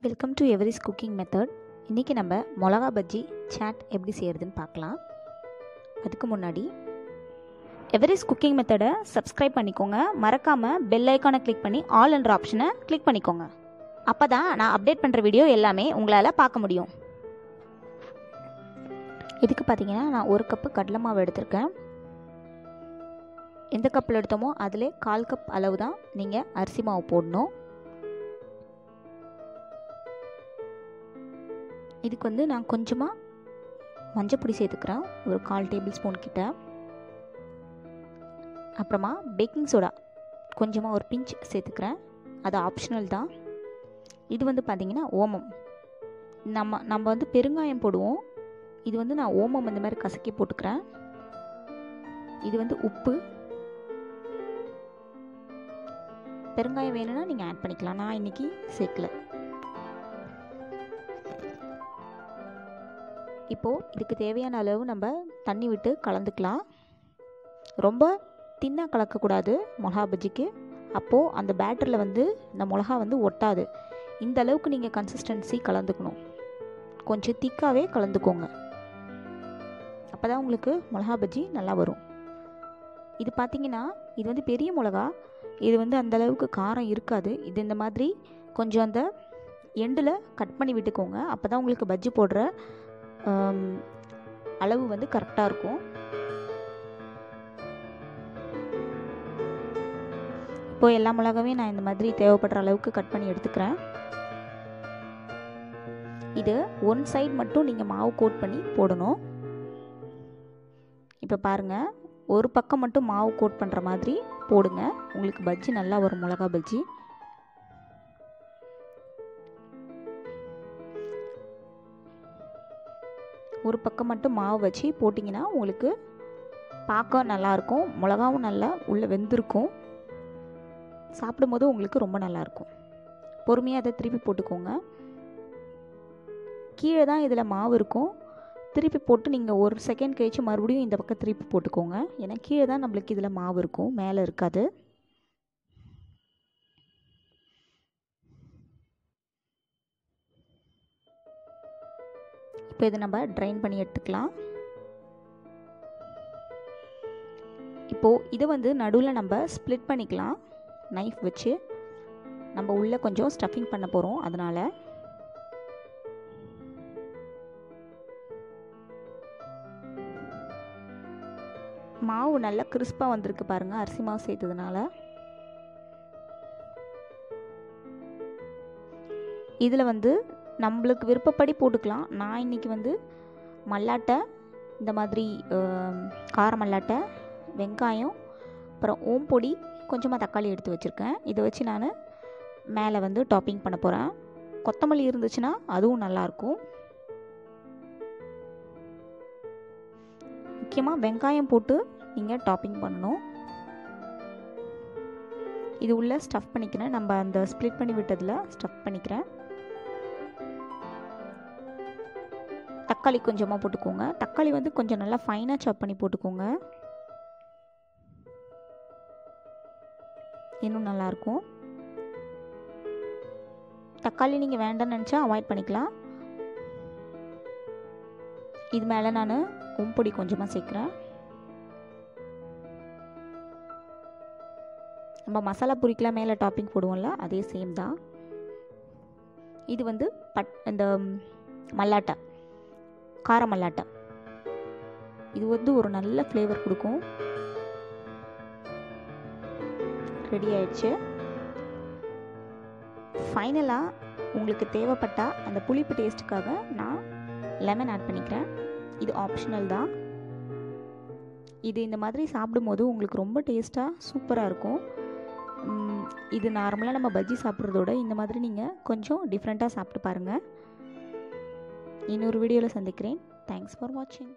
Welcome to every's cooking method. இன்றைக்கி நம்ம மிளகா பஜ்ஜி சாட் எப்படி செய்கிறதுன்னு பார்க்கலாம். அதுக்கு முன்னாடி எவரிஸ் குக்கிங் மெத்தடை சப்ஸ்கிரைப் பண்ணிக்கோங்க. மறக்காமல் பெல் ஐக்கானை கிளிக் பண்ணி ஆல் என்ற ஆப்ஷனை கிளிக் பண்ணிக்கோங்க. அப்போ தான் நான் அப்டேட் பண்ணுற வீடியோ எல்லாமே உங்களால் பார்க்க முடியும். இதுக்கு பார்த்தீங்கன்னா நான் 1 கப்பு கடலை மாவு எடுத்திருக்கேன். எந்த கப்பில் எடுத்தோமோ அதில் 1/4 கப் அளவு தான் நீங்கள் அரிசி மாவு போடணும். இதுக்கு நான் கொஞ்சமாக மஞ்சள் பொடி சேர்த்துக்கிறேன், ஒரு 1/4 டேபிள் ஸ்பூன் கிட்ட. அப்புறமா பேக்கிங் சோடா கொஞ்சமாக ஒரு பிஞ்ச் சேர்த்துக்கிறேன், அது ஆப்ஷனல் தான். இது பார்த்திங்கன்னா ஓமம். நம்ம பெருங்காயம் போடுவோம், இது நான் ஓமம் இந்த மாதிரி கசக்கி போட்டுக்கிறேன். இது உப்பு. பெருங்காயம் வேணும்னா நீங்கள் ஆட் பண்ணிக்கலாம், நான் இன்றைக்கி சேர்க்கல. இப்போது இதுக்கு தேவையான அளவு நம்ம தண்ணி விட்டு கலந்துக்கலாம். ரொம்ப தின்னாக கலக்கக்கூடாது மிளகா பஜ்ஜிக்கு, அப்போது அந்த பேட்டரில் இந்த மிளகா ஒட்டாது. இந்த அளவுக்கு நீங்கள் கன்சிஸ்டன்சி கலந்துக்கணும். கொஞ்சம் திக்காகவே கலந்துக்கோங்க, அப்போ தான் உங்களுக்கு மிளகா பஜ்ஜி நல்லா வரும். இது பார்த்திங்கன்னா இது பெரிய மிளகா, இது அந்தளவுக்கு காரம் இருக்காது. இது இந்த மாதிரி கொஞ்சம் அந்த எண்டில் கட் பண்ணி விட்டுக்கோங்க, அப்போ தான் உங்களுக்கு பஜ்ஜி போடுற அளவு கரெக்டாக இருக்கும். இப்போது எல்லா மிளகாவையும் நான் இந்த மாதிரி தேவைப்படுற அளவுக்கு கட் பண்ணி எடுத்துக்கிறேன். இது ஒன் சைடு மட்டும் நீங்கள் மாவு கோட் பண்ணி போடணும். இப்போ பாருங்கள், ஒரு பக்கம் மட்டும் மாவு கோட் பண்ணுற மாதிரி போடுங்க, உங்களுக்கு பஜ்ஜி நல்லா வரும், மிளகா பஜ்ஜி. ஒரு பக்கம் மட்டும் மாவு வச்சு போட்டிங்கன்னா உங்களுக்கு பார்க்க நல்லாயிருக்கும், மிளகாவும் நல்லா உள்ளே வெந்திருக்கும், சாப்பிடும்போது உங்களுக்கு ரொம்ப நல்லாயிருக்கும். பொறுமையாக அதை திருப்பி போட்டுக்கோங்க. கீழே தான் இதில் மாவு இருக்கும், திருப்பி போட்டு நீங்கள் 1 செகண்ட் கழிச்சு மறுபடியும் இந்த பக்கம் திருப்பி போட்டுக்கோங்க, ஏன்னா கீழே தான் நம்மளுக்கு இதில் மாவு இருக்கும், மேலே இருக்காது. இப்போ இதை நம்ம ட்ரைன் பண்ணி எடுத்துக்கலாம். இப்போது இதை நடுவில் நம்ம ஸ்ப்ளிட் பண்ணிக்கலாம் நைஃப் வச்சு. நம்ம உள்ளே கொஞ்சம் ஸ்டஃபிங் பண்ண போகிறோம், அதனால் மாவு நல்லா கிறிஸ்பாக வந்திருக்கு பாருங்கள், அரிசி மாவு சேர்த்ததுனால. இதில் நம்மளுக்கு விருப்பப்படி போட்டுக்கலாம். நான் இன்றைக்கி மல்லாட்டை, இந்த மாதிரி கார மல்லாட்டை, வெங்காயம், அப்புறம் ஓம்பொடி, கொஞ்சமாக தக்காளி எடுத்து வச்சுருக்கேன். இதை வச்சு நான் மேலே டாப்பிங் பண்ண போகிறேன். கொத்தமல்லி இருந்துச்சுன்னா அதுவும் நல்லாயிருக்கும். முக்கியமாக வெங்காயம் போட்டு நீங்கள் டாப்பிங் பண்ணணும். இது உள்ளே ஸ்டஃப் பண்ணிக்கிறேன், நம்ம அந்த ஸ்ப்ளிட் பண்ணி விட்டதில் ஸ்டஃப் பண்ணிக்கிறேன். தக்காளி கொஞ்சமாக போட்டுக்கோங்க, தக்காளி கொஞ்சம் நல்லா ஃபைனாக சாப் பண்ணி போட்டுக்கோங்க, இன்னும் நல்லாயிருக்கும். தக்காளி நீங்கள் வேண்டாம்னு நினச்சா அவாய்ட் பண்ணிக்கலாம். இது மேலே நான் ஓம்பொடி கொஞ்சமாக சேர்க்குறேன். நம்ம மசாலா பூரிக்கெலாம் மேலே டாப்பிங் போடுவோம்ல, அதே சேம் தான். இது இந்த மல்லாட்டை, கார மல்லாட்டை, இது ஒரு நல்ல ஃப்ளேவர் கொடுக்கும். ரெடி ஆயிடுச்சு. ஃபைனலாக உங்களுக்கு தேவைப்பட்டால் அந்த புளிப்பு டேஸ்ட்டுக்காக நான் லெமன் ஆட் பண்ணிக்கிறேன், இது ஆப்ஷனல் தான். இது இந்த மாதிரி சாப்பிடும்போது உங்களுக்கு ரொம்ப டேஸ்ட்டாக சூப்பராக இருக்கும். இது நார்மலாக நம்ம பஜ்ஜி சாப்பிட்றதோட இந்த மாதிரி நீங்கள் கொஞ்சம் டிஃப்ரெண்ட்டாக சாப்பிட்டு பாருங்கள். இன்னொரு வீடியோவில் சந்திக்கிறேன். தேங்க்ஸ் ஃபார் வாட்சிங்.